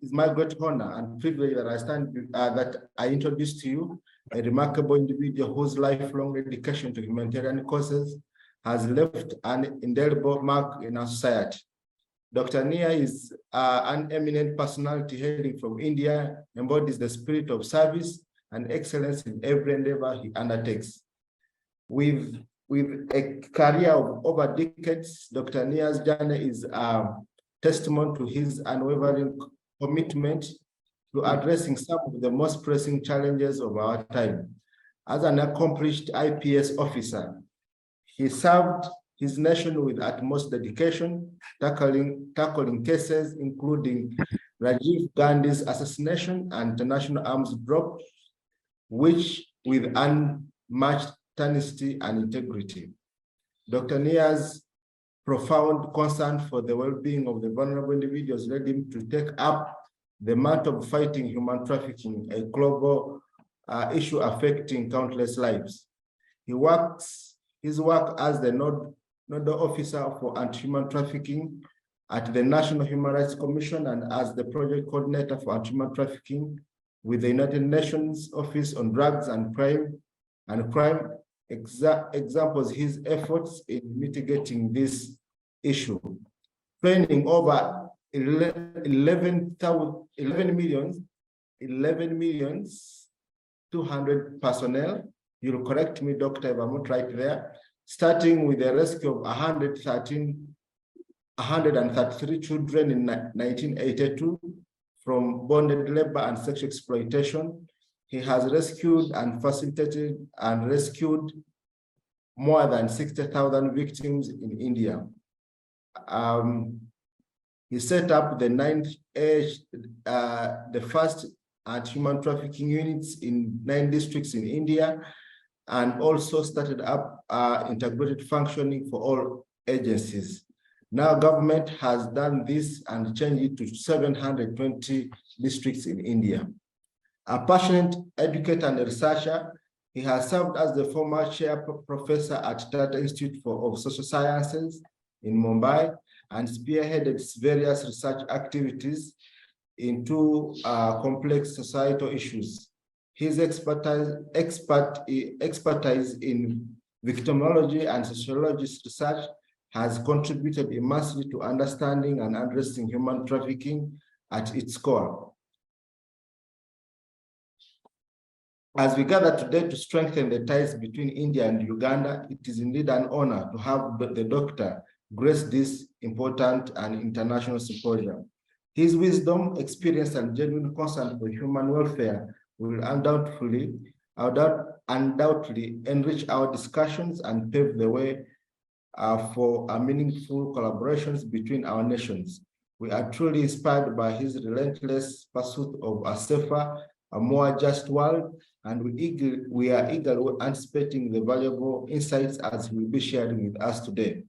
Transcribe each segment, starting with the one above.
it's my great honor and privilege that I introduce to you a remarkable individual whose lifelong dedication to humanitarian causes has left an indelible mark in our society. Dr. Nair is an eminent personality hailing from India, embodies the spirit of service and excellence in every endeavor he undertakes. With a career of over decades, Dr. Nair's journey is a testament to his unwavering commitment to addressing some of the most pressing challenges of our time. As an accomplished IPS officer, he served his nation with utmost dedication, tackling cases including Rajiv Gandhi's assassination and international arms drop, which with unmatched tenacity and integrity. Dr. Nair's profound concern for the well-being of the vulnerable individuals led him to take up the mantle of fighting human trafficking, a global issue affecting countless lives. His work as the Nodal officer for anti-human trafficking at the National Human Rights Commission and as the project coordinator for anti-human trafficking with the United Nations Office on Drugs and Crime examples his efforts in mitigating this issue. Training over 11 million 200 personnel. You'll correct me, Doctor, if I'm not right there. Starting with the rescue of 133 children in 1982 from bonded labor and sexual exploitation. He has rescued and facilitated and rescued more than 60,000 victims in India. He set up the first anti-human trafficking units in 9 districts in India, and also started up integrated functioning for all agencies. Now government has done this and changed it to 720 districts in India. A passionate educator and researcher, he has served as the former chair professor at Tata Institute of Social Sciences in Mumbai and spearheaded various research activities into complex societal issues. His expertise in victimology and sociologist research has contributed immensely to understanding and addressing human trafficking at its core. As we gather today to strengthen the ties between India and Uganda, it is indeed an honor to have the doctor grace this important and international symposium. His wisdom, experience, and genuine concern for human welfare will undoubtedly enrich our discussions and pave the way for meaningful collaborations between our nations. We are truly inspired by his relentless pursuit of a safer, a more just world, and we are eagerly anticipating the valuable insights as he will be sharing with us today.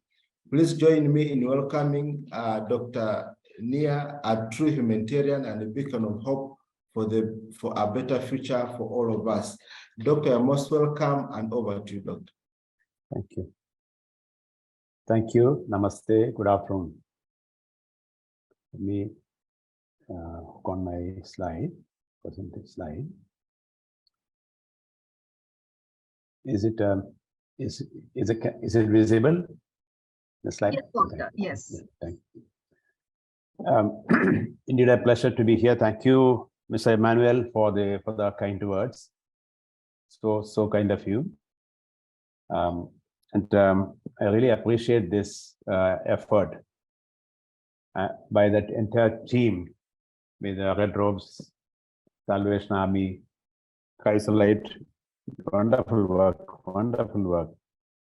Please join me in welcoming Dr. Nair, a true humanitarian and a beacon of hope for a better future for all of us. Doctor, you're most welcome, and over to you, Doctor. Thank you. Thank you. Namaste. Good afternoon. Let me hook on my slide, presented slide. Is it visible? The slide? Yes, Doctor. Yes. Thank you. Indeed, a pleasure to be here. Thank you, Mr. Emmanuel, for the kind words. So kind of you. I really appreciate this effort by that entire team with the Red Robes, Salvation Army, Kaiserlight. Wonderful work.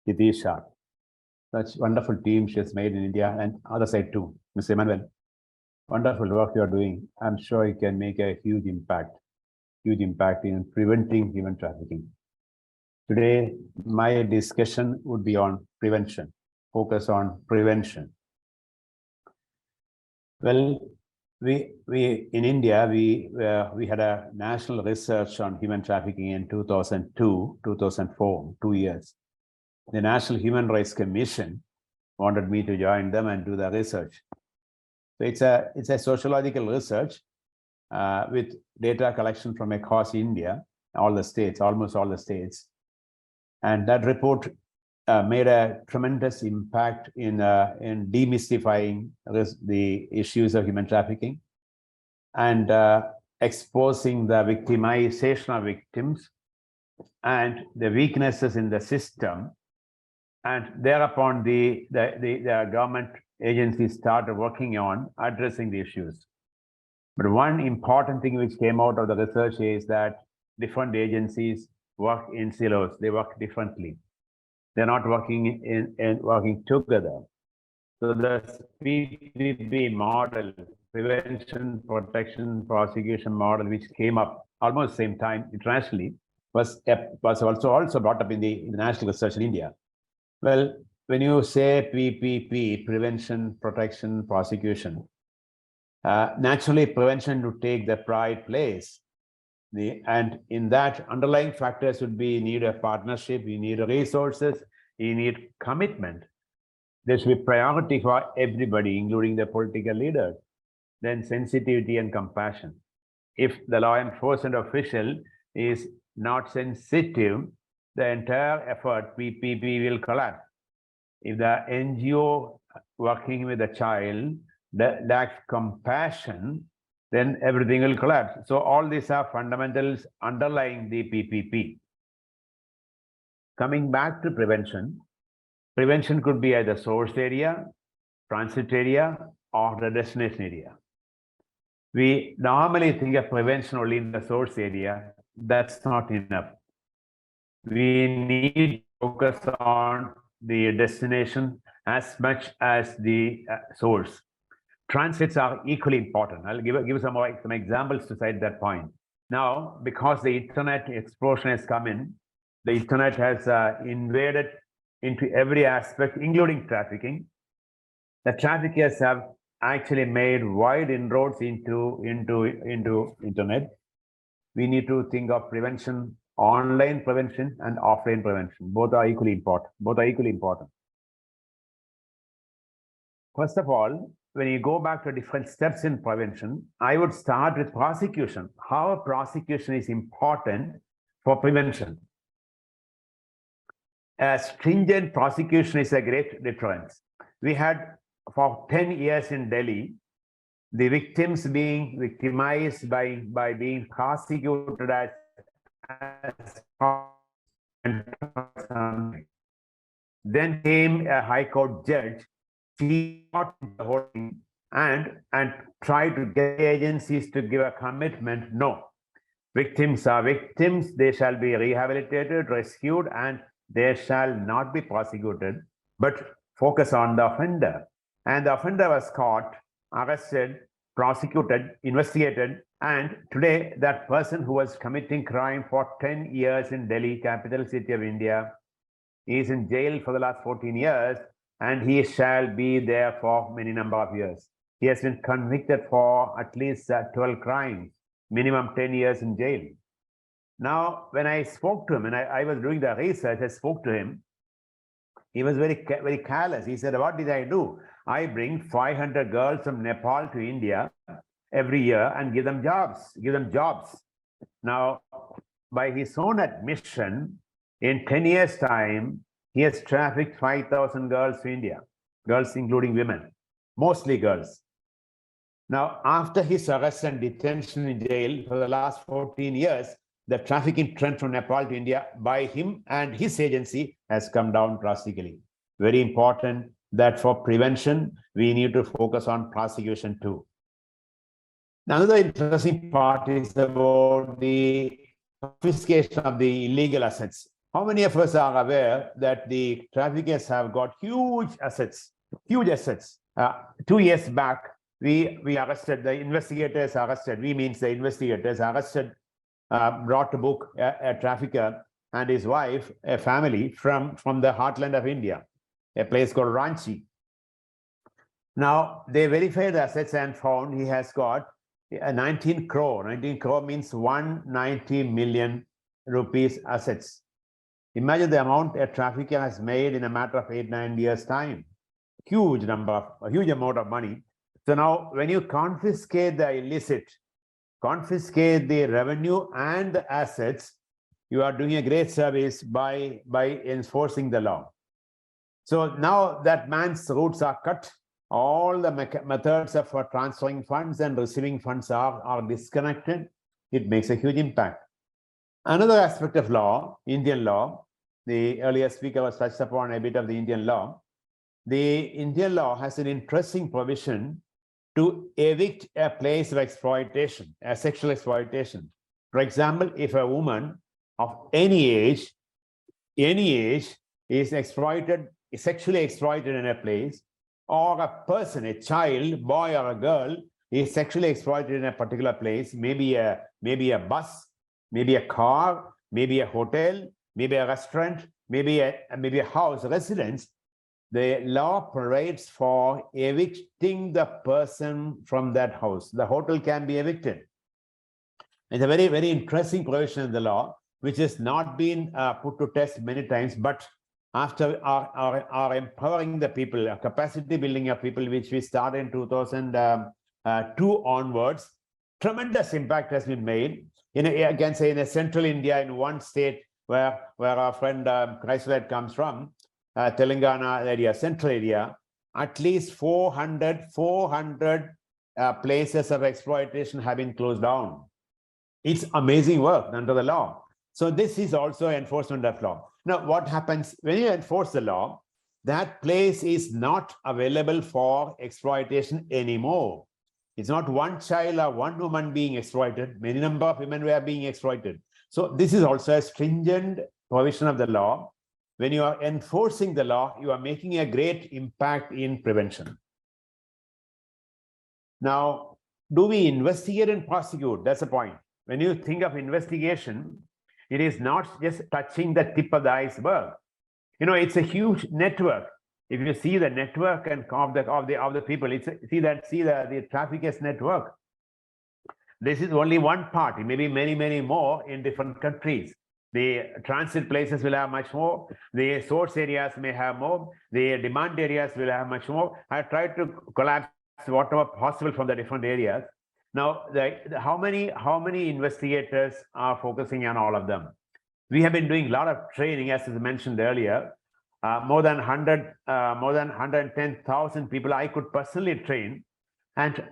Idisha, such wonderful team she has made in India, and other side too, Mr. Emmanuel. Wonderful work you are doing. I'm sure you can make a huge impact in preventing human trafficking. Today, my discussion would be on prevention, focus on prevention. Well, we in India, we had a national research on human trafficking in 2002, 2004, 2 years. The National Human Rights Commission wanted me to join them and do the research. So it's a sociological research with data collection from across India, all the states, almost all the states. And that report made a tremendous impact in demystifying the issues of human trafficking and exposing the victimization of victims and the weaknesses in the system. And thereupon, the government agencies started working on addressing the issues. But one important thing which came out of the research is that different agencies work in silos. They work differently. They're not working working together. So the PPP model, prevention, protection, prosecution model, which came up almost same time internationally, was also brought up in the national research in India. Well, when you say PPP, prevention, protection, prosecution, naturally prevention would take the pride place. And in that, underlying factors would be need a partnership, you need resources, you need commitment. There should be priority for everybody, including the political leaders. Then sensitivity and compassion. If the law enforcement official is not sensitive, the entire effort, PPP, will collapse. If the NGO working with a child lacks compassion, then everything will collapse. So all these are fundamentals underlying the PPP. Coming back to prevention, prevention could be either source area, transit area, or the destination area. We normally think of prevention only in the source area. That's not enough. We need to focus on the destination as much as the source. Transits are equally important. I'll give some examples to cite that point. Now, because the internet explosion has come in, the internet has invaded into every aspect, including trafficking. The traffickers have actually made wide inroads into internet. We need to think of prevention, online prevention and offline prevention. Both are equally important. First of all, when you go back to different steps in prevention, I would start with prosecution. How prosecution is important for prevention. A stringent prosecution is a great deterrence. We had for 10 years in Delhi, the victims being victimized by being prosecuted as then came a high court judge, he got the whole thing and tried to get agencies to give a commitment. No, victims are victims. They shall be rehabilitated, rescued, and they shall not be prosecuted, but focus on the offender. And the offender was caught, arrested, prosecuted, investigated, and today that person who was committing crime for 10 years in Delhi, capital city of India, is in jail for the last 14 years, and he shall be there for many number of years. He has been convicted for at least 12 crimes, minimum 10 years in jail. Now, when I spoke to him, and I was doing the research, I spoke to him, he was very careless. He said, what did I do? I bring 500 girls from Nepal to India every year and give them jobs. Now, by his own admission, in 10 years' time, he has trafficked 5,000 girls to India, girls including women, mostly girls. Now, after his arrest and detention in jail for the last 14 years, the trafficking trend from Nepal to India by him and his agency has come down drastically. Very important that for prevention, we need to focus on prosecution too. Another interesting part is about the confiscation of the illegal assets. How many of us are aware that the traffickers have got huge assets? 2 years back, we arrested, the investigators arrested, we means the investigators arrested, brought to book a trafficker and his wife, a family from the heartland of India, a place called Ranchi. Now, they verified the assets and found he has got 19 crore. 19 crore means 190 million rupees assets. Imagine the amount a trafficker has made in a matter of 8-9 years' time. A huge amount of money. So now, when you confiscate the illicit, confiscate the revenue and the assets, you are doing a great service by enforcing the law. So now that man's roots are cut, all the methods of transferring funds and receiving funds are disconnected. It makes a huge impact. Another aspect of law, Indian law, the earlier speaker was touched upon a bit of the Indian law. The Indian law has an interesting provision to evict a place of exploitation, a sexual exploitation. For example, if a woman of any age is sexually exploited in a place, or a person, a child, boy or a girl, is sexually exploited in a particular place, maybe a bus, maybe a car, maybe a hotel, maybe a restaurant, maybe a house, a residence, the law provides for evicting the person from that house. The hotel can be evicted. It's a very, very interesting provision in the law, which has not been put to test many times, but after our empowering the people, capacity building of people, which we started in 2002 onwards, tremendous impact has been made. I can say in central India, in one state where our friend Chrysler comes from, Telangana area, central area, at least 400 places of exploitation have been closed down. It's amazing work under the law. So this is also enforcement of law. Now, what happens when you enforce the law? That place is not available for exploitation anymore. It's not one child or one woman being exploited. Many number of women were being exploited. So this is also a stringent provision of the law. When you are enforcing the law, you are making a great impact in prevention. Now, do we investigate and prosecute? That's the point. When you think of investigation, it is not just touching the tip of the iceberg. It's a huge network. If you see the network and of the people, see the traffickers network. This is only one part. It may be many, many more in different countries. The transit places will have much more. The source areas may have more. The demand areas will have much more. I tried to collapse whatever possible from the different areas. Now, how many investigators are focusing on all of them? We have been doing a lot of training, as is mentioned earlier. More than 110,000 people I could personally train, and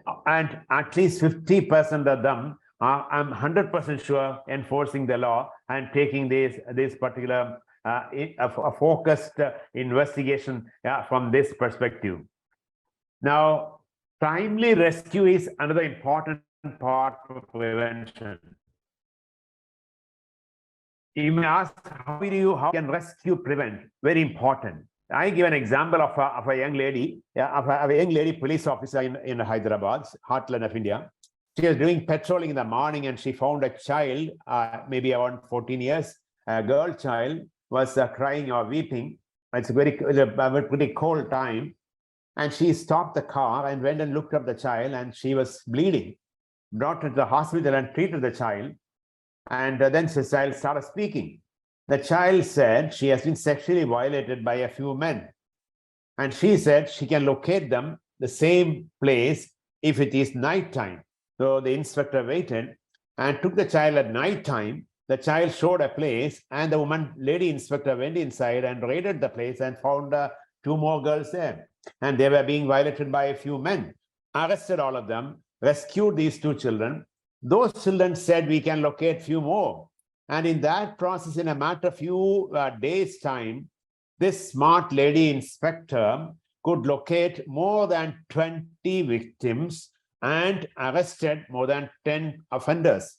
at least 50% of them I'm 100% sure enforcing the law and taking this particular focused investigation from this perspective. Now, timely rescue is another important part of prevention. You may ask, how can rescue prevent? Very important. I give an example of a young lady, police officer in Hyderabad, heartland of India. She was doing patrolling in the morning, and she found a child, maybe around 14 years, a girl child, was crying or weeping. It's a pretty cold time. And she stopped the car and went and looked up the child, and she was bleeding. Brought her to the hospital and treated the child. And then the child started speaking. The child said she has been sexually violated by a few men. And she said she can locate them the same place if it is nighttime. So the inspector waited and took the child at nighttime. The child showed a place, and the lady inspector went inside and raided the place and found 2 more girls there. And they were being violated by a few men. Arrested all of them, rescued these 2 children. Those children said we can locate few more. And in that process, in a matter of few days' time, this smart lady inspector could locate more than 20 victims and arrested more than 10 offenders.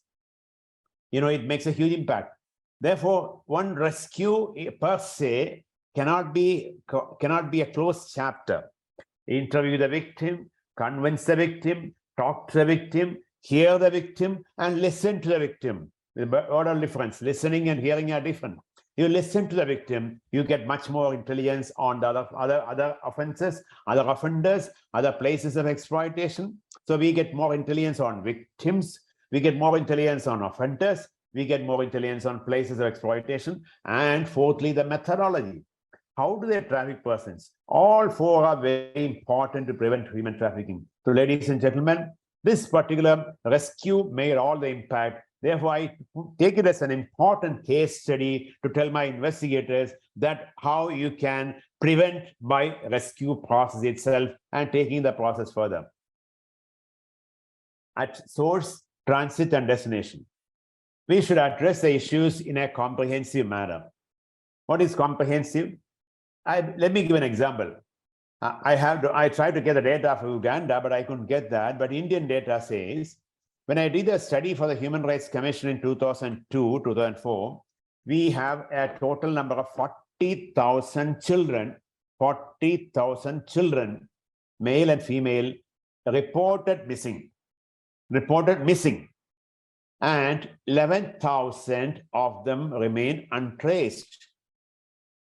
It makes a huge impact. Therefore, one rescue per se cannot be a closed chapter. Interview the victim, convince the victim, talk to the victim, hear the victim, and listen to the victim. The order difference, listening and hearing are different. You listen to the victim, you get much more intelligence on the other offenses, other offenders, other places of exploitation. So we get more intelligence on victims, we get more intelligence on offenders, we get more intelligence on places of exploitation, and fourthly, the methodology. How do they traffic persons? All 4 are very important to prevent human trafficking. So ladies and gentlemen, This particular rescue made all the impact. Therefore, I take it as an important case study to tell my investigators that how you can prevent by rescue process itself and taking the process further. At source, transit, and destination, we should address the issues in a comprehensive manner. What is comprehensive? Let me give an example. I tried to get the data for Uganda, but I couldn't get that. But Indian data says, when I did a study for the Human Rights Commission in 2002, 2004, we have a total number of 40,000 children, male and female, reported missing, and 11,000 of them remain untraced.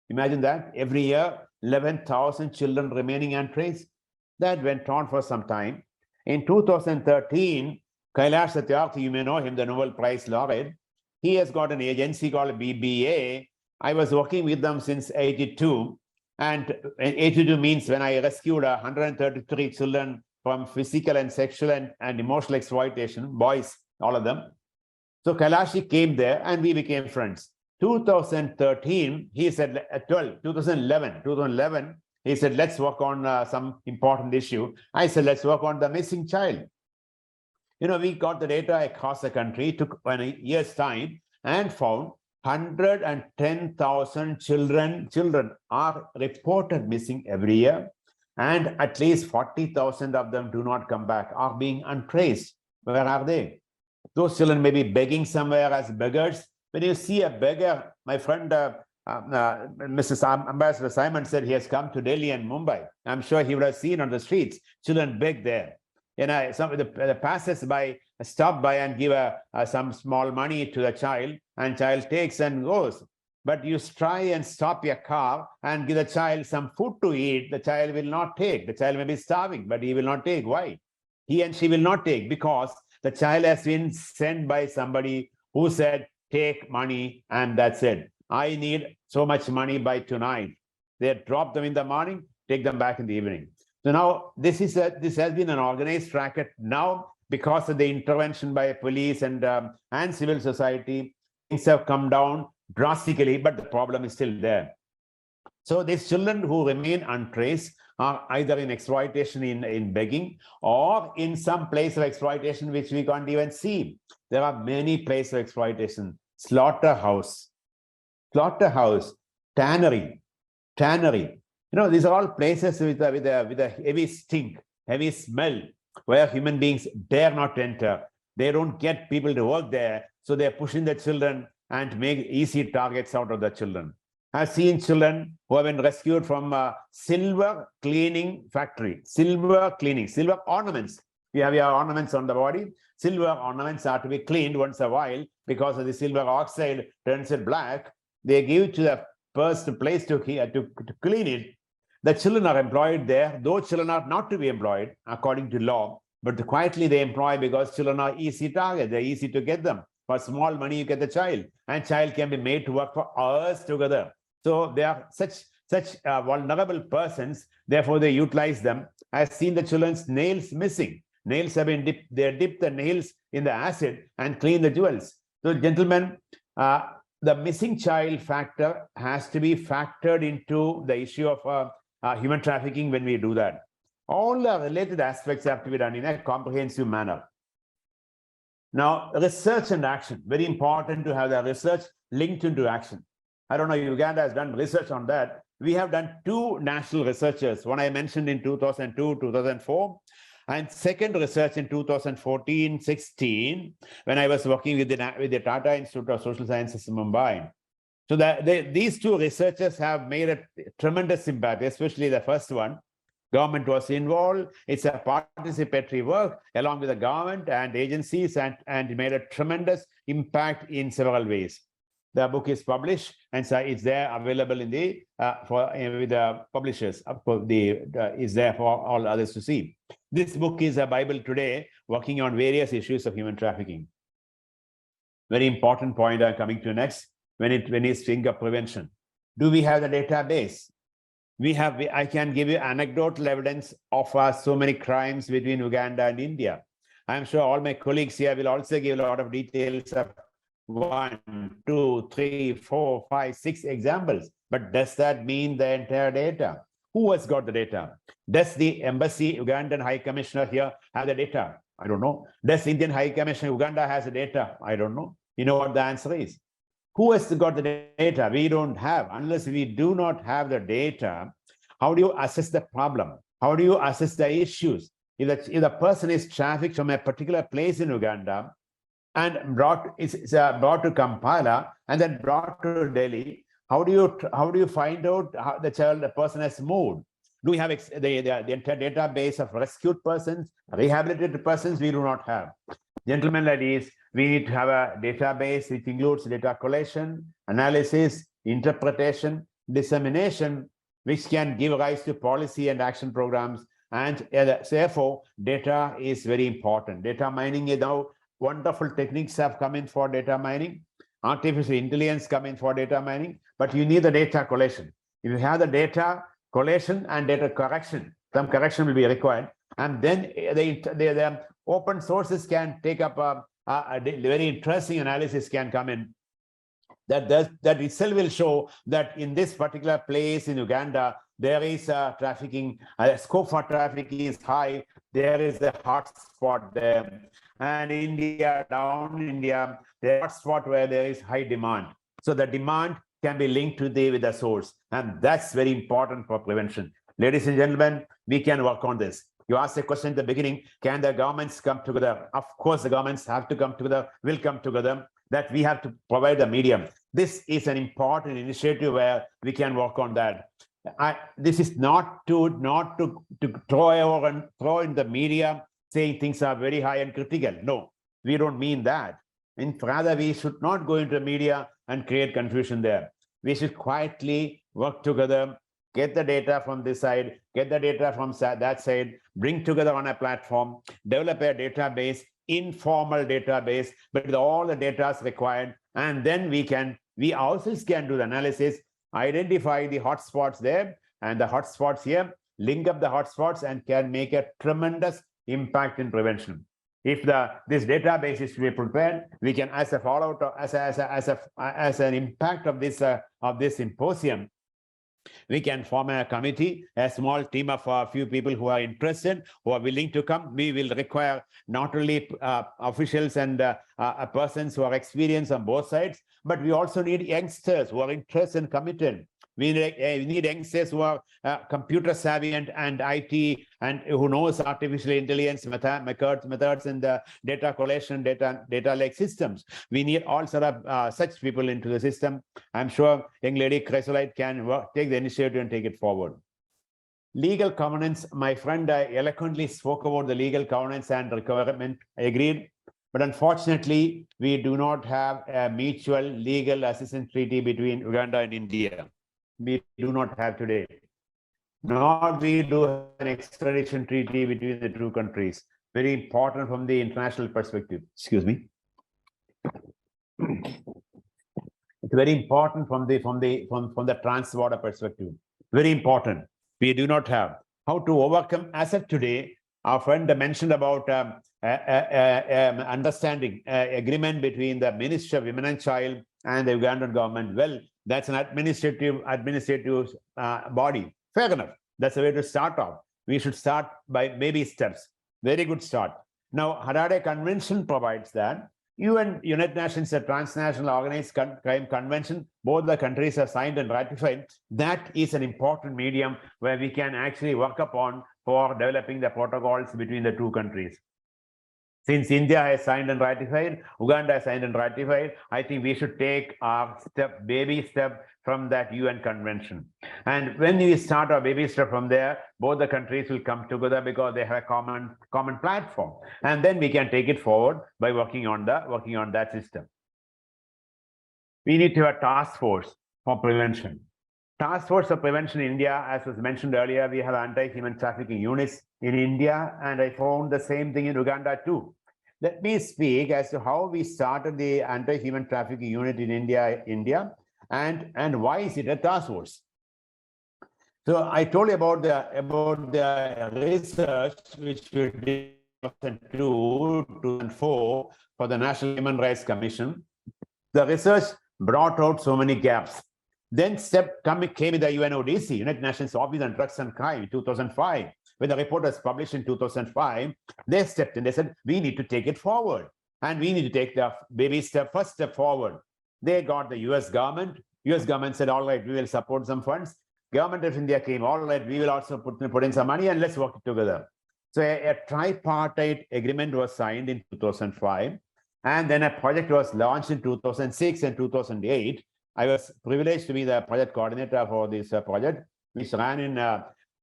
Imagine that, every year, 11,000 children remaining untraced. That went on for some time. In 2013, Kailash Satyarthi, you may know him, the Nobel Prize laureate, he has got an agency called BBA. I was working with them since 82. And 82 means when I rescued 133 children from physical and sexual and emotional exploitation, boys, all of them. So Kailashi came there and we became friends. 2013, he said, 2011, he said, let's work on some important issue. I said, let's work on the missing child. You know, we got the data across the country, took 1 year's time, and found 110,000 children are reported missing every year, and at least 40,000 of them do not come back, are being untraced. Where are they? Those children may be begging somewhere as beggars. When you see a beggar, my friend, Mrs. Ambassador Simon said he has come to Delhi and Mumbai. I'm sure he would have seen on the streets, children beg there. You know, some of the passers-by stop by and give some small money to the child, and child takes and goes. But you try and stop your car and give the child some food to eat, the child will not take. The child may be starving, but he will not take. Why? He and she will not take because the child has been sent by somebody who said, take money, and that's it. I need so much money by tonight. They drop them in the morning, take them back in the evening. So now this has been an organized racket. Now, because of the intervention by police and civil society, things have come down drastically, but the problem is still there. So these children who remain untraced are either in exploitation in begging or in some place of exploitation which we can't even see. There are many places of exploitation: slaughterhouse, tannery. You know, these are all places with a heavy stink, heavy smell, where human beings dare not enter. They don't get people to work there, so they're pushing the children and make easy targets out of the children. I've seen children who have been rescued from a silver cleaning factory, silver ornaments. You have your ornaments on the body. Silver ornaments are to be cleaned once a while because of the silver oxide turns it black. They give to the first place to clean it. The children are employed there. Those children are not to be employed according to law, but quietly they employ because children are easy targets. They're easy to get them. For small money, you get the child, and child can be made to work for hours together. So they are such vulnerable persons. Therefore, they utilize them. I've seen the children's nails missing. Nails have been dipped. They dip the nails in the acid and clean the jewels. So, gentlemen, the missing child factor has to be factored into the issue of human trafficking when we do that. All the related aspects have to be done in a comprehensive manner. Now, research and action, very important to have the research linked into action. I don't know, Uganda has done research on that. We have done 2 national researches. One I mentioned in 2002, 2004, and second research in 2014-16, when I was working with the Tata Institute of Social Sciences in Mumbai. So these 2 researchers have made a tremendous impact, especially the first one. Government was involved. It's a participatory work along with the government and agencies, and made a tremendous impact in several ways. The book is published, and so it's there available in the with the publishers. Of course, is there for all others to see. This book is a Bible today, working on various issues of human trafficking. Very important point I'm coming to next. When you think of prevention, do we have the database? I can give you anecdotal evidence of so many crimes between Uganda and India. I'm sure all my colleagues here will also give a lot of details of 1, 2, 3, 4, 5, 6 examples. But does that mean the entire data? Who has got the data? Does the embassy, Ugandan High Commissioner here have the data? I don't know. Does Indian High Commissioner Uganda has the data? I don't know. You know what the answer is? Who has got the data? We don't have. Unless we do not have the data, how do you assess the problem? How do you assess the issues? If the person is trafficked from a particular place in Uganda and brought to Kampala and then brought to Delhi, how do you find out how the person has moved? Do we have the entire database of rescued persons, rehabilitated persons? We do not have. Gentlemen, ladies, we need to have a database which includes data collection, analysis, interpretation, dissemination, which can give rise to policy and action programs. And therefore, data is very important. Data mining is now, wonderful techniques have come in for data mining. Artificial intelligence come in for data mining, but you need the data collection. If you have the data collation and data correction, some correction will be required. And then the open sources can take up a very interesting analysis can come in. That itself will show that in this particular place in Uganda, there is trafficking, scope for trafficking is high. There is a hot spot there. And India, down India, there is a hot spot where there is high demand. So the demand can be linked with the source. And that's very important for prevention. Ladies and gentlemen, we can work on this. You asked a question at the beginning, can the governments come together? Of course, the governments have to come together, will come together, that we have to provide the medium. This is an important initiative where we can work on that. This is not to throw in the media saying things are very high and critical. No, we don't mean that. And rather, we should not go into the media and create confusion there. We should quietly work together, get the data from this side, get the data from that side, bring together on a platform, develop a database, informal database, but with all the data required. And then we ourselves can do the analysis, identify the hotspots there and the hotspots here, link up the hotspots and can make a tremendous impact in prevention. If this database is to be prepared, we can, as a fallout, as an impact of this symposium, we can form a committee, a small team of a few people who are interested, who are willing to come. We will require not only officials and persons who are experienced on both sides, but we also need youngsters who are interested and committed. We need youngsters who are computer savvy and IT and who knows artificial intelligence methods and data collection, data lake systems. We need all sort of such people into the system. I'm sure young lady Chrysolite can take the initiative and take it forward. Legal governance, my friend eloquently spoke about the legal governance and requirement. I agreed. But unfortunately, we do not have a mutual legal assistance treaty between Uganda and India. We do not have today. Nor we do have an extradition treaty between the two countries. Very important from the international perspective. Excuse me. It's very important from the trans-border perspective. Very important. We do not have. How to overcome, as of today, our friend mentioned about understanding agreement between the Ministry of Women and Child and the Ugandan government. Well, that's an administrative body. Fair enough. That's the way to start off. We should start by baby steps. Very good start. Now, Harare Convention provides that. United Nations, a transnational organized crime convention, both the countries have signed and ratified. That is an important medium where we can actually work upon for developing the protocols between the two countries. Since India has signed and ratified, Uganda has signed and ratified, I think we should take our baby step from that UN convention. And when we start our baby step from there, both the countries will come together because they have a common platform. And then we can take it forward by working on that system. We need to have a task force for prevention. Task force for prevention in India, as was mentioned earlier, we have anti-human trafficking units in India, and I found the same thing in Uganda too. Let me speak as to how we started the anti-human trafficking unit in India, and why is it a task force? So I told you about the research which we did 2002-2004 for the National Human Rights Commission. The research brought out so many gaps. Then came in the UNODC, United Nations Office on Drugs and Crime, in 2005. When the report was published in 2005, they stepped in. They said, we need to take it forward. And we need to take the baby step, first step forward. They got the US government. US government said, all right, we will support some funds. Government of India came, all right, we will also put in some money and let's work together. So a tripartite agreement was signed in 2005. And then a project was launched in 2006 and 2008. I was privileged to be the project coordinator for this project, which ran in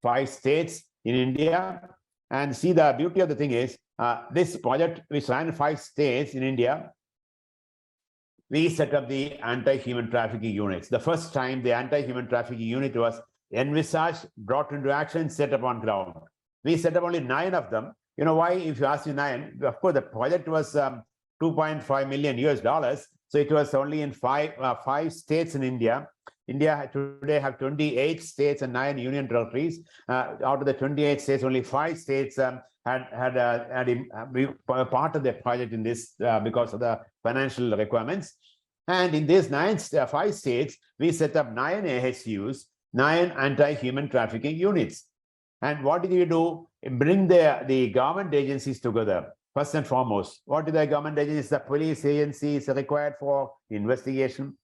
5 states in India. And see, the beauty of the thing is, this project, which ran in 5 states in India, we set up the Anti-Human Trafficking Units. The first time the Anti-Human Trafficking Unit was envisaged, brought into action, set up on ground. We set up only 9 of them. You know why? If you ask me 9, of course, the project was $2.5 million US. So it was only in 5 states in India. India today have 28 states and 9 union territories. Out of the 28 states, only 5 states had part of the project in this because of the financial requirements. And in these 5 states, we set up 9 AHUs, 9 anti-human trafficking units. And what did we do? Bring the government agencies together. First and foremost, what do the government agencies? The police agencies required for investigation,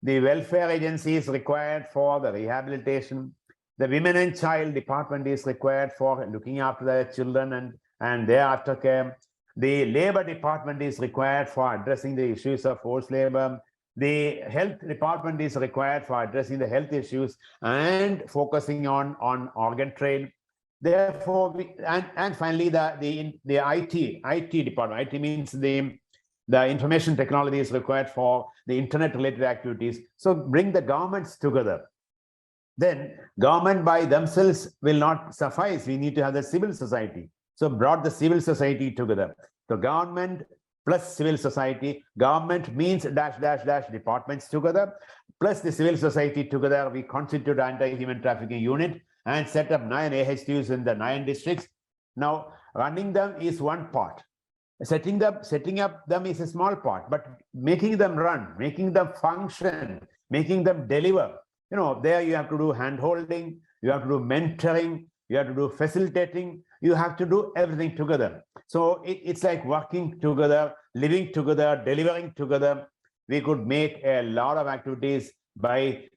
the welfare agencies required for the rehabilitation, the women and child department is required for looking after their children and their aftercare. The labor department is required for addressing the issues of forced labor. The health department is required for addressing the health issues and focusing on organ trade. Therefore, and finally, the IT department. IT means the information technology is required for the internet-related activities. So bring the governments together. Then government by themselves will not suffice. We need to have the civil society. So brought the civil society together. So government plus civil society. Government means -- departments together, plus the civil society together. We constitute Anti-Human Trafficking Unit and set up 9 AHUs in the 9 districts. Now, running them is one part. Setting up them is a small part, but making them run, making them function, making them deliver. You know, there you have to do hand-holding, you have to do mentoring, you have to do facilitating, you have to do everything together. So it's like working together, living together, delivering together. We could make a lot of activities by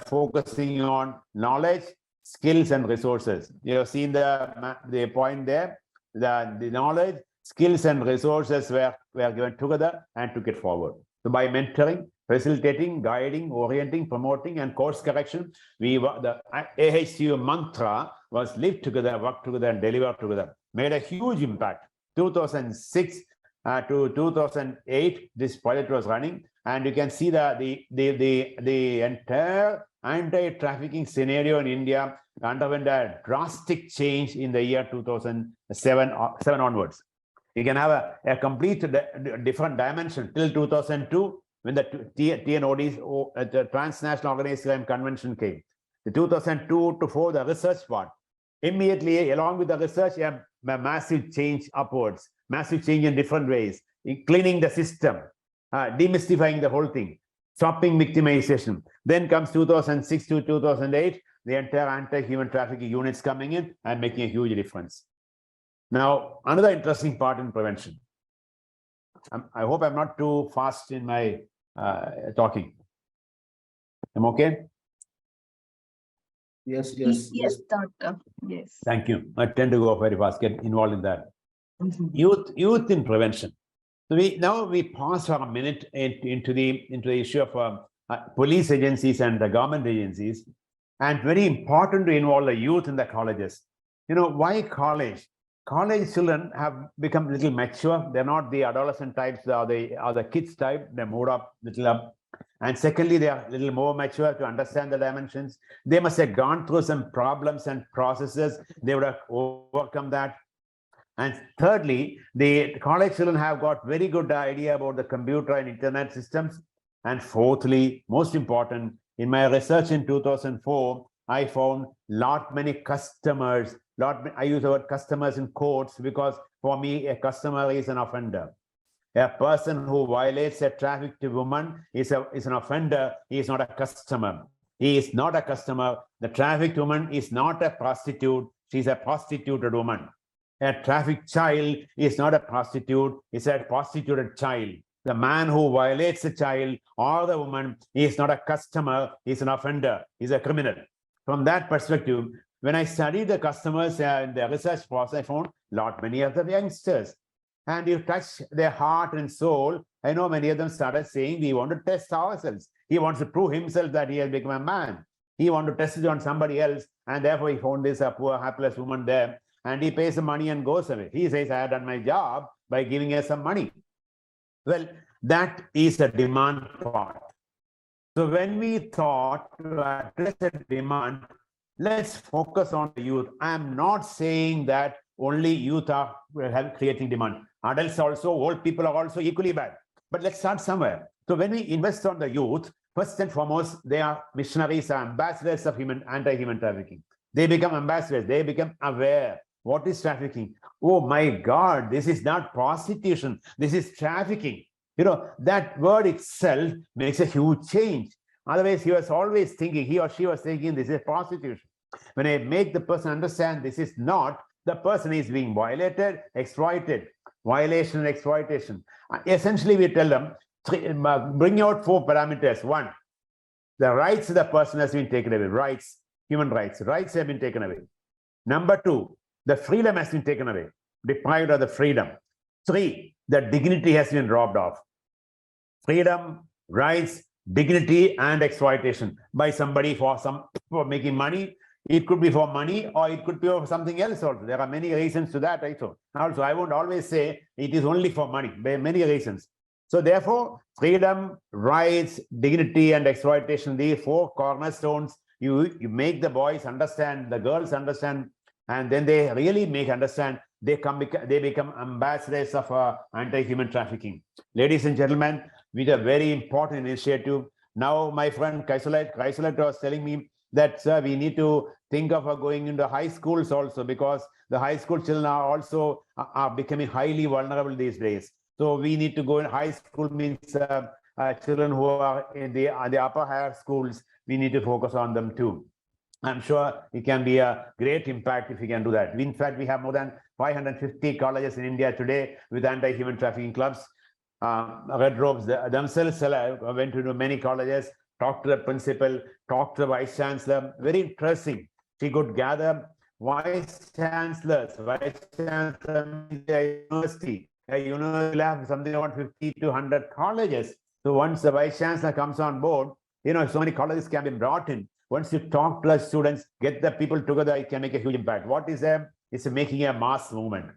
focusing on knowledge, skills, and resources. You have seen the point there. The knowledge, skills, and resources were given together and took it forward. So by mentoring, facilitating, guiding, orienting, promoting, and course correction, the AHU mantra was live together, work together, and deliver together. Made a huge impact. 2006 to 2008, this project was running, and you can see the entire anti-trafficking scenario in India underwent a drastic change in the year 2007 onwards. You can have a complete different dimension till 2002 when the TNODs, the Transnational Organized Crime Convention came. The 2002 to 4, the research part. Immediately, along with the research, a massive change upwards, massive change in different ways, in cleaning the system, demystifying the whole thing, stopping victimization. Then comes 2006 to 2008, the entire anti-human trafficking units coming in and making a huge difference. Now, another interesting part in prevention. I hope I'm not too fast in my talking. I'm okay? Yes, Doctor. Yes. Thank you. I tend to go very fast, get involved in that. Youth in prevention. So we pass for a minute into the issue of police agencies and the government agencies, and very important to involve the youth in the colleges. You know, why college? College children have become a little mature. They're not the adolescent types or the kids type. They moved up little up. And secondly, they are a little more mature to understand the dimensions. They must have gone through some problems and processes. They would have overcome that. And thirdly, the college children have got very good idea about the computer and internet systems. And fourthly, most important, in my research in 2004, I found many customers, I use the word customers in quotes because for me, a customer is an offender. A person who violates a trafficked woman is an offender. He is not a customer. He is not a customer. The trafficked woman is not a prostitute. She's a prostituted woman. A trafficked child is not a prostitute. It's a prostituted child. The man who violates a child or the woman is not a customer. He's an offender. He's a criminal. From that perspective, when I studied the customers in the research process, I found many of the youngsters. And you touch their heart and soul. I know many of them started saying, we want to test ourselves. He wants to prove himself that he has become a man. He wants to test it on somebody else. And therefore, he found this poor, hapless woman there. And he pays the money and goes away. He says, I have done my job by giving her some money. Well, that is a demand part. So when we thought to address a demand, let's focus on the youth. I am not saying that only youth are creating demand. Adults also, old people are also equally bad. But let's start somewhere. So when we invest on the youth, first and foremost, they are missionaries, ambassadors of anti-human trafficking. They become ambassadors. They become aware. What is trafficking? Oh my God, this is not prostitution. This is trafficking. You know, that word itself makes a huge change. Otherwise, he was always thinking, he or she was thinking, this is prostitution. When I make the person understand this is not, the person is being violated, exploited, violation and exploitation. Essentially, we tell them, bring out 4 parameters. 1, the rights of the person has been taken away. Rights, human rights have been taken away. Number 2, the freedom has been taken away, deprived of the freedom. 3, the dignity has been robbed off. Freedom, rights, dignity, and exploitation by somebody for for making money. It could be for money or it could be for something else also. There are many reasons to that also. Also, I won't always say it is only for money. There are many reasons. So therefore, freedom, rights, dignity, and exploitation, these 4 cornerstones, you make the boys understand, the girls understand, and then they really make understand, they become ambassadors of anti-human trafficking. Ladies and gentlemen, with a very important initiative. Now, my friend Kaisalat was telling me that, sir, we need to think of going into high schools also, because the high school children are also becoming highly vulnerable these days. So we need to go in high school, means children who are in the upper higher schools, we need to focus on them too. I'm sure it can be a great impact if we can do that. In fact, we have more than 550 colleges in India today with anti-human trafficking clubs. Red Robes themselves went to many colleges, talked to the principal, talked to the vice chancellor. Very interesting. She could gather vice chancellors. Vice chancellor means a university. A university will have something around 50 to 100 colleges. So once the vice chancellor comes on board, you know, so many colleges can be brought in. Once you talk to the students, get the people together, it can make a huge impact. What is there? It's making a mass movement,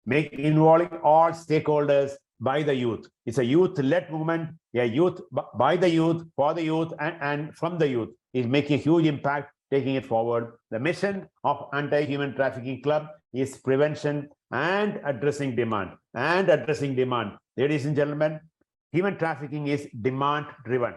involving all stakeholders by the youth. It's a youth-led movement, a youth by the youth, for the youth, and from the youth. Is making a huge impact, taking it forward. The mission of Anti-Human Trafficking Club is prevention and addressing demand. Ladies and gentlemen, human trafficking is demand-driven.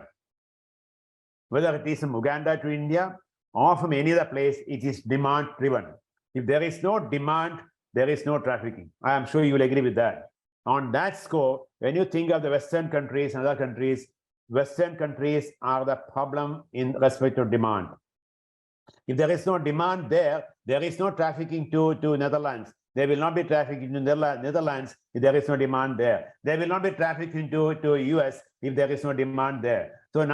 Whether it is from Uganda to India or from any other place, it is demand-driven. If there is no demand, there is no trafficking. I am sure you will agree with that. On that score, when you think of the Western countries and other countries, Western countries are the problem in respect to demand. If there is no demand there is no trafficking to Netherlands. There will not be trafficking to Netherlands if there is no demand there. There will not be trafficking to US if there is no demand there. So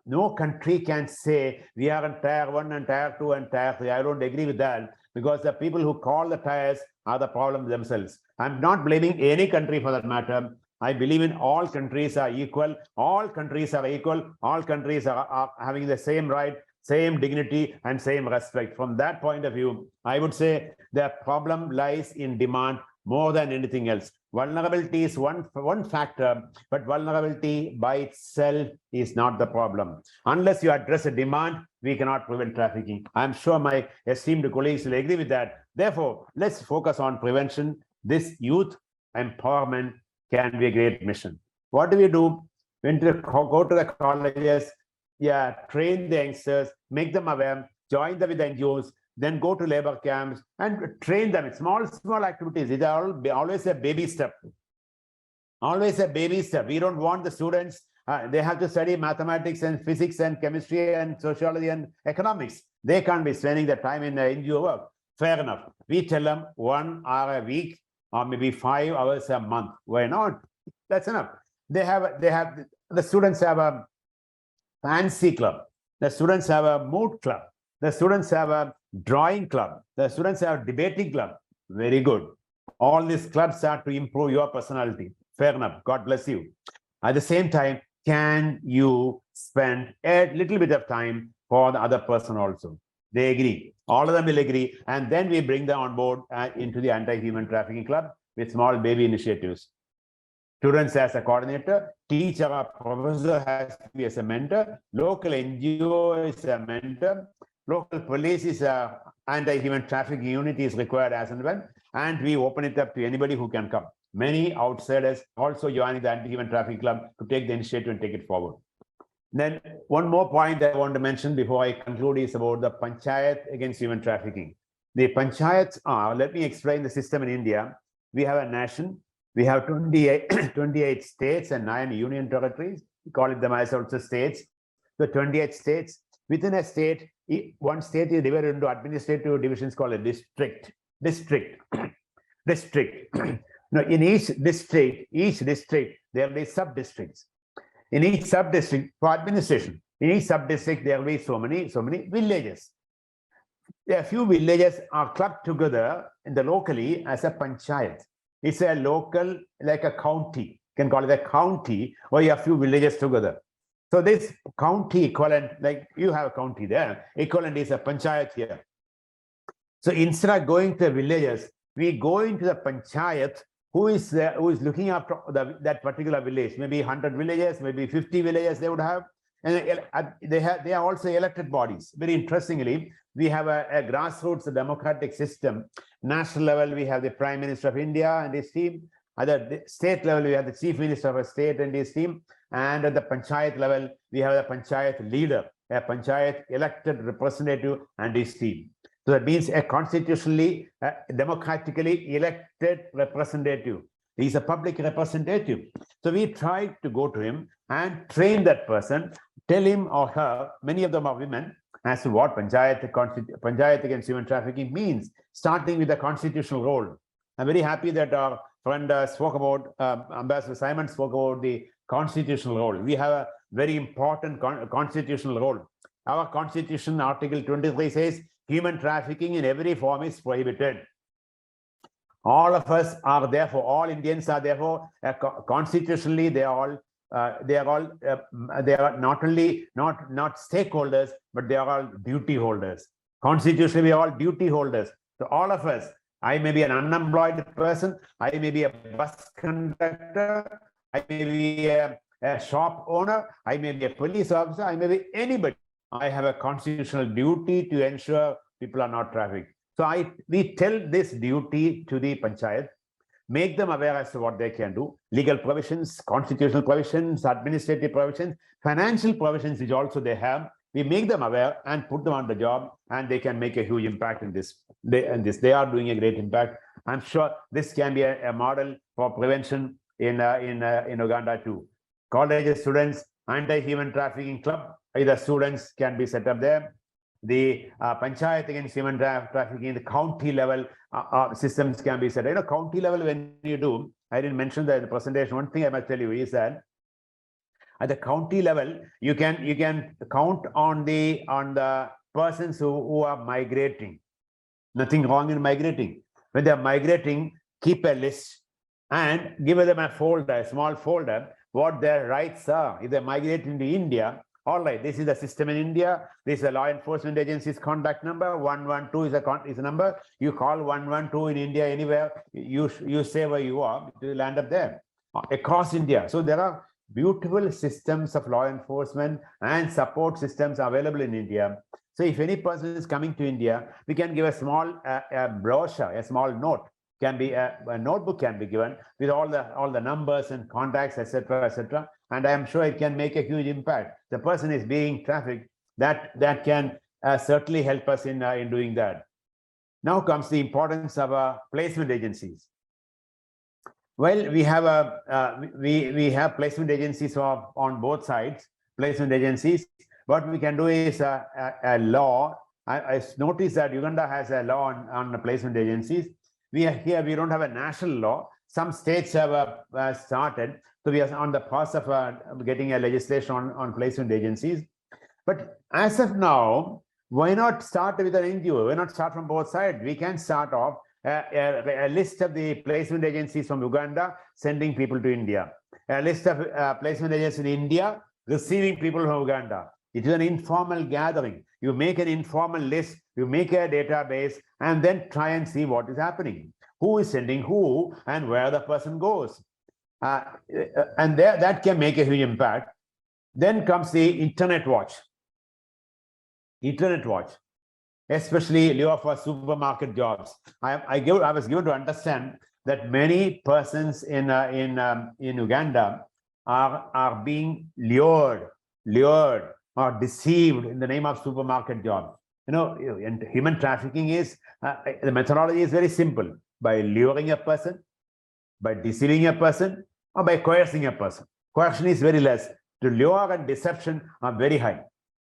no country can say we are in tier 1 and tier 2 and tier 3. I don't agree with that, because the people who call the tiers are the problem themselves. I'm not blaming any country for that matter. I believe in all countries are equal. All countries are equal. All countries are having the same right, same dignity, and same respect. From that point of view, I would say the problem lies in demand more than anything else. Vulnerability is one factor, but vulnerability by itself is not the problem. Unless you address a demand, we cannot prevent trafficking. I'm sure my esteemed colleagues will agree with that. Therefore, let's focus on prevention. This youth empowerment can be a great mission. What do we do? When to go to the colleges, train the youngsters, make them aware, join them with the NGOs, then go to labor camps and train them. Small activities. These are always a baby step. Always a baby step. We don't want the students, they have to study mathematics and physics and chemistry and sociology and economics. They can't be spending their time in NGO work. Fair enough. We tell them 1 hour a week or maybe 5 hours a month. Why not? That's enough. The students have a fancy club. The students have a mood club. The students have a drawing club. The students have a debating club. Very good. All these clubs are to improve your personality. Fair enough. God bless you. At the same time, can you spend a little bit of time for the other person also? They agree. All of them will agree. And then we bring them on board into the Anti-Human Trafficking Club with small baby initiatives. Students as a coordinator, teacher or professor has to be as a mentor, local NGO is a mentor, local police is a Anti-Human Trafficking Unit is required as and when, and we open it up to anybody who can come. Many outsiders also joining the Anti-Human Trafficking Club to take the initiative and take it forward. Then one more point that I want to mention before I conclude is about the Panchayat against human trafficking. The Panchayats are, let me explain the system in India. We have a nation, we have 28 states and 9 union territories. We call it them as also states. The 28 states, within a state, one state is divided into administrative divisions called a district. Now, in each district, there will be sub-districts. In each sub-district for administration, in each sub-district, there will be so many villages. A few villages are clubbed together in the locally as a panchayat. It's a local, like a county. You can call it a county where you have a few villages together. So this county equivalent, like you have a county there, equivalent is a panchayat here. So instead of going to the villages, we go into the panchayat who is looking after that particular village. Maybe 100 villages, maybe 50 villages they would have. And they are also elected bodies. Very interestingly, we have a grassroots democratic system. National level, we have the Prime Minister of India and his team. At the state level, we have the Chief Minister of a state and his team. And at the panchayat level, we have the panchayat leader, a panchayat elected representative and his team. So that means a constitutionally, democratically elected representative. He's a public representative. So we try to go to him and train that person, tell him or her, many of them are women, as to what Panchayat against human trafficking means, starting with the constitutional role. I'm very happy that our friend spoke about, Ambassador Simon spoke about the constitutional role. We have a very important constitutional role. Our constitution, Article 23 says, human trafficking in every form is prohibited. All of us are therefore, all Indians are therefore constitutionally, they are not only not stakeholders, but they are all duty holders. Constitutionally, we are all duty holders. So all of us, I may be an unemployed person, I may be a bus conductor, I may be a shop owner, I may be a police officer, I may be anybody. I have a constitutional duty to ensure people are not trafficked. So we tell this duty to the panchayat, make them aware as to what they can do, legal provisions, constitutional provisions, administrative provisions, financial provisions which also they have. We make them aware and put them on the job, and they can make a huge impact in this. They are doing a great impact. I'm sure this can be a model for prevention in Uganda too. College students, Anti-Human Trafficking Club, either students can be set up there. The Panchayat against human trafficking, the county level systems can be set. County level, when you do, I didn't mention that in the presentation. One thing I must tell you is that at the county level, you can count on the persons who are migrating. Nothing wrong in migrating. When they are migrating, keep a list and give them a folder, a small folder, what their rights are. If they migrate into India, all right, this is the system in India. This is the law enforcement agency's contact number. 112 is a number. You call 112 in India anywhere. You say where you are. You land up there across India. So there are beautiful systems of law enforcement and support systems available in India. So if any person is coming to India, we can give a small brochure, a small note. Can be a notebook can be given with all the numbers and contacts, etc., etc. And I am sure it can make a huge impact. The person is being trafficked, that can certainly help us in doing that. Now comes the importance of placement agencies. Well, we have we have placement agencies on both sides, placement agencies. What we can do is a law. I noticed that Uganda has a law on placement agencies. We don't have a national law. Some states have started. So we are on the process of getting a legislation on placement agencies. But as of now, why not start with an NGO? Why not start from both sides? We can start off a list of the placement agencies from Uganda sending people to India. A list of placement agencies in India receiving people from Uganda. It is an informal gathering. You make an informal list, you make a database, and then try and see what is happening. Who is sending who and where the person goes. And that can make a huge impact. Then comes the Internet Watch. Internet Watch, especially lure for supermarket jobs. I was given to understand that many persons in Uganda are being lured or deceived in the name of supermarket jobs. You know, and human trafficking is the methodology is very simple: by luring a person, by deceiving a person, or by coercing a person. Coercion is very less. The lure and deception are very high.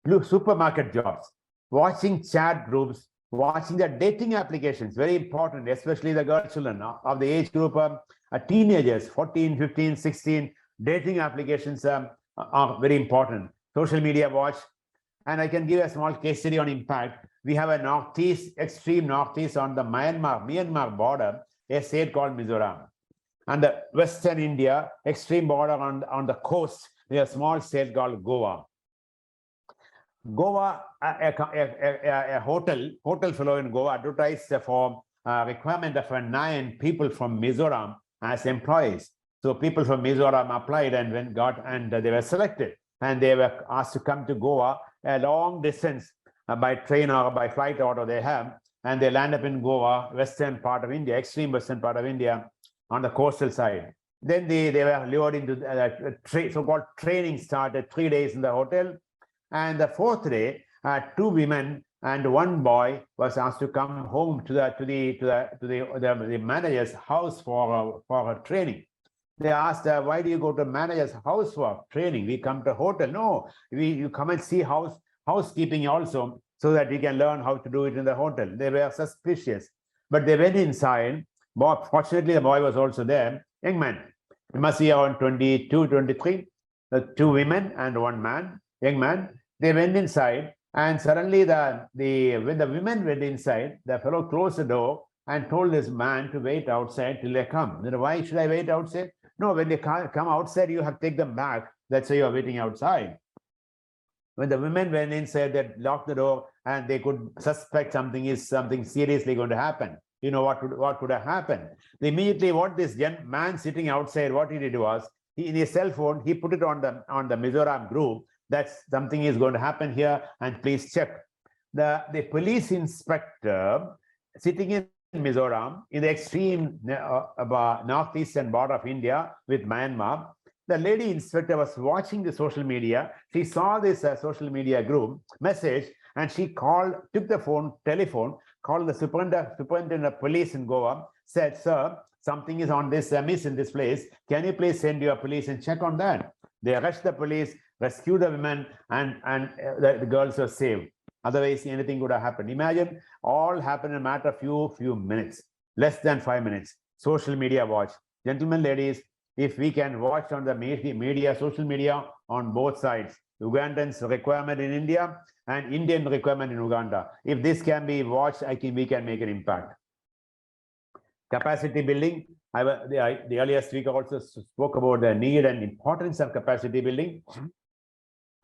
Look, supermarket jobs, watching chat groups, watching the dating applications, very important, especially the girl children of the age group of teenagers, 14, 15, 16, dating applications are very important. Social media watch. And I can give a small case study on impact. We have a northeast, extreme northeast on the Myanmar border, a state called Mizoram. And the Western India, extreme border on the coast, there's a small state called Goa. Goa, a hotel fellow in Goa advertised for requirement of 9 people from Mizoram as employees. So people from Mizoram applied and they were selected, and they were asked to come to Goa a long distance by train or by flight order they have, and they land up in Goa, western part of India, extreme western part of India, on the coastal side. Then they were lured into so-called training started 3 days in the hotel. And the 4th day, 2 women and 1 boy was asked to come home to the manager's house for training. They asked, why do you go to manager's house for training? We come to hotel. No, you come and see housekeeping also, so that you can learn how to do it in the hotel. They were suspicious, but they went inside. Fortunately, the boy was also there. Young man, he must be around 22, 23. 2 women and 1 man, young man. They went inside, and suddenly when the women went inside, the fellow closed the door and told this man to wait outside till they come. Then, why should I wait outside? No, when they come outside, you have to take them back. That's why you are waiting outside. When the women went inside, they locked the door, and they could suspect something seriously going to happen. You know what could have happened? Immediately, what this man sitting outside, what he did was, in his cell phone, he put it on the Mizoram group that something is going to happen here, and please check. The police inspector sitting in Mizoram, in the extreme northeastern border of India with Myanmar, the lady inspector was watching the social media. She saw this social media group message, and she took the telephone, called the superintendent of police in Goa, said, sir, something is on this miss in this place. Can you please send your police and check on that? They rushed the police, rescued the women, and the girls were saved. Otherwise, anything would have happened. Imagine, all happened in a matter of few minutes, less than 5 minutes. Social media watch. Gentlemen, ladies, if we can watch on the media, social media on both sides, Ugandans' requirement in India and Indian requirement in Uganda. If this can be watched, I think we can make an impact. Capacity building. The earlier speaker also spoke about the need and importance of capacity building.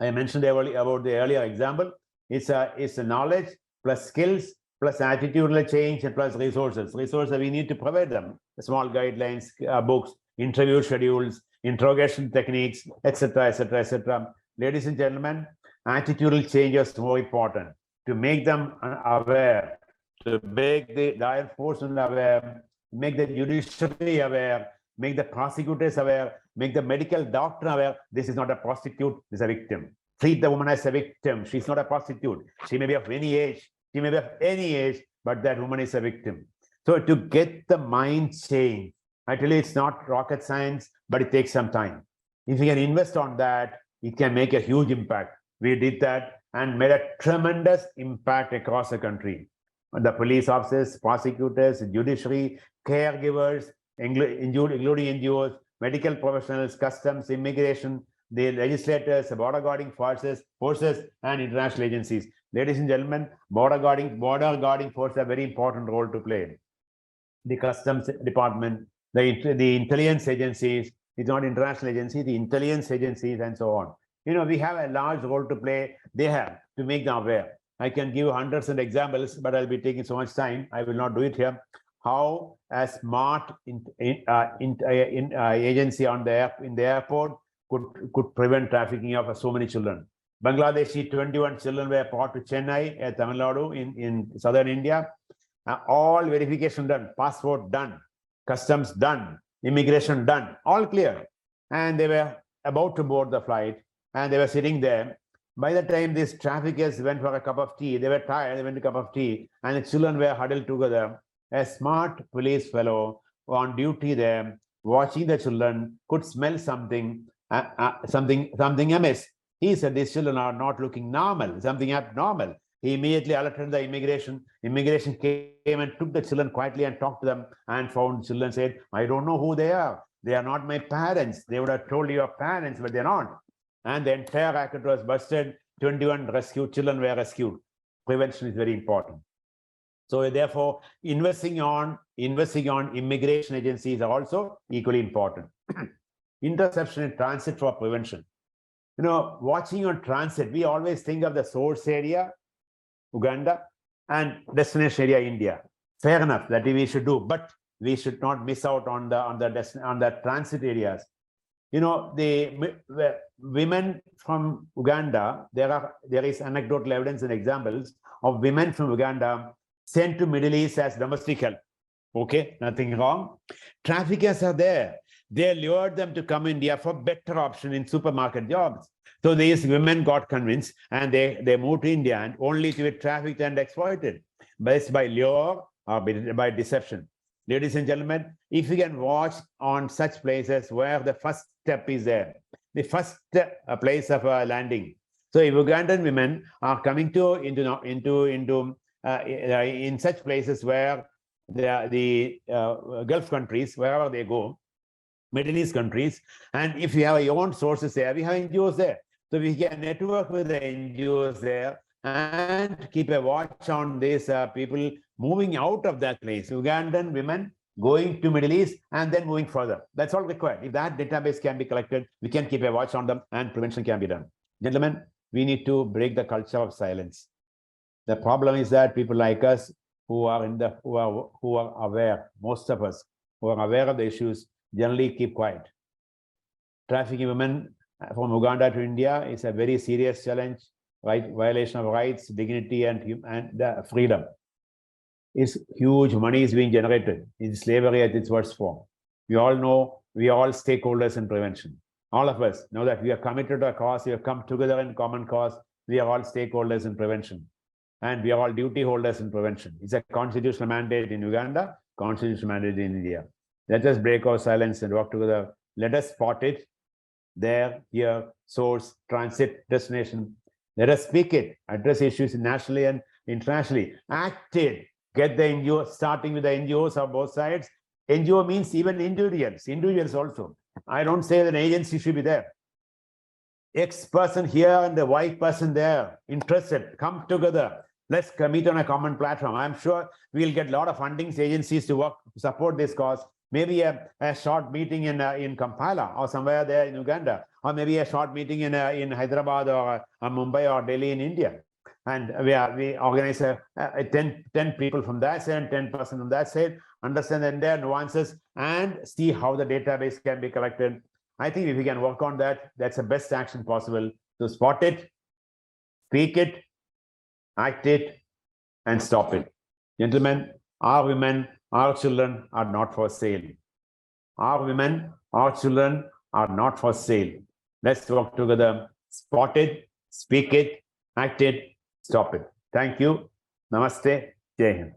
I mentioned about the earlier example. It's a knowledge plus skills plus attitudinal change and plus resources. Resources, we need to provide them. Small guidelines, books, interview schedules, interrogation techniques, etc., etc., etc. Ladies and gentlemen, attitudinal change is more important to make them aware, to make the law enforcement aware, make the judiciary aware, make the prosecutors aware, make the medical doctor aware. This is not a prostitute, this is a victim. treat the woman as a victim. She's not a prostitute. She may be of any age. She may be of any age, but that woman is a victim. So to get the mind changed, I tell you, it's not rocket science, but it takes some time. If you can invest on that, it can make a huge impact. We did that and made a tremendous impact across the country. The police officers, prosecutors, judiciary, caregivers, including NGOs, medical professionals, customs, immigration, the legislators, border guarding forces, and international agencies. Ladies and gentlemen, border guarding forces have a very important role to play. The customs department, the intelligence agencies, it's not international agencies, the intelligence agencies, and so on. You know, we have a large role to play. They have to make them aware. I can give hundreds of examples, but I'll be taking so much time. I will not do it here. How a smart agency in the airport could prevent trafficking of so many children. Bangladeshi 21 children were brought to Chennai, Tamil Nadu, in southern India. All verification done, passport done, customs done, immigration done, all clear. And they were about to board the flight and they were sitting there. By the time these traffickers went for a cup of tea, they were tired, they went to a cup of tea, and the children were huddled together. A smart police fellow on duty there, watching the children, could smell something amiss. He said, these children are not looking normal, something abnormal. He immediately alerted the immigration. Immigration came and took the children quietly and talked to them and found children, said, I don't know who they are. They are not my parents. They would have told your parents, but they're not. And the entire racket was busted. 21 rescued children were rescued. Prevention is very important. So therefore, investing on immigration agencies are also equally important. Interception and transit for prevention. You know, watching on transit, we always think of the source area, Uganda, and destination area, India. Fair enough, that we should do, but we should not miss out on the transit areas. You know, the women from Uganda, there is anecdotal evidence and examples of women from Uganda sent to Middle East as domestic help. Okay, nothing wrong. Traffickers are there. They lured them to come India for better option in supermarket jobs. So these women got convinced and they moved to India and only to be trafficked and exploited, by lure or by deception. Ladies and gentlemen, if you can watch on such places where the first step is there, the first place of landing. So if Ugandan women are coming in such places where the Gulf countries, wherever they go, Middle East countries, and if you have your own sources there, we have NGOs there. So we can network with the NGOs there and keep a watch on these people moving out of that place. Ugandan women going to Middle East and then moving further. That's all required. If that database can be collected, we can keep a watch on them and prevention can be done. Gentlemen, we need to break the culture of silence. The problem is that people like us who are aware, most of us who are aware of the issues, generally keep quiet. Trafficking women from Uganda to India is a very serious challenge, right? Violation of rights, dignity, and the freedom. Is huge. Money is being generated in slavery at its worst form. We all know, we are all stakeholders in prevention. All of us know that we are committed to a cause, we have come together in common cause. We are all stakeholders in prevention. And we are all duty holders in prevention. It's a constitutional mandate in Uganda, constitutional mandate in India. Let us break our silence and work together. Let us spot it there, here, source, transit, destination. Let us speak it, address issues nationally and internationally. Act it. Get the NGO, starting with the NGOs on both sides. NGO means even individuals also. I don't say that an agency should be there. X person here and the Y person there, interested, come together. Let's meet on a common platform. I'm sure we'll get a lot of funding agencies to work, support this cause. Maybe a short meeting in Kampala or somewhere there in Uganda, or maybe a short meeting in Hyderabad or Mumbai or Delhi in India. And we organize 10 people from that side and 10 person from that side, understand the entire nuances and see how the database can be collected. I think if we can work on that, that's the best action possible to spot it, speak it, act it, and stop it. Gentlemen, our women, our children are not for sale. Our women, our children are not for sale. Let's work together, spot it, speak it, act it, stop it. Thank you. Namaste. Jai Hind.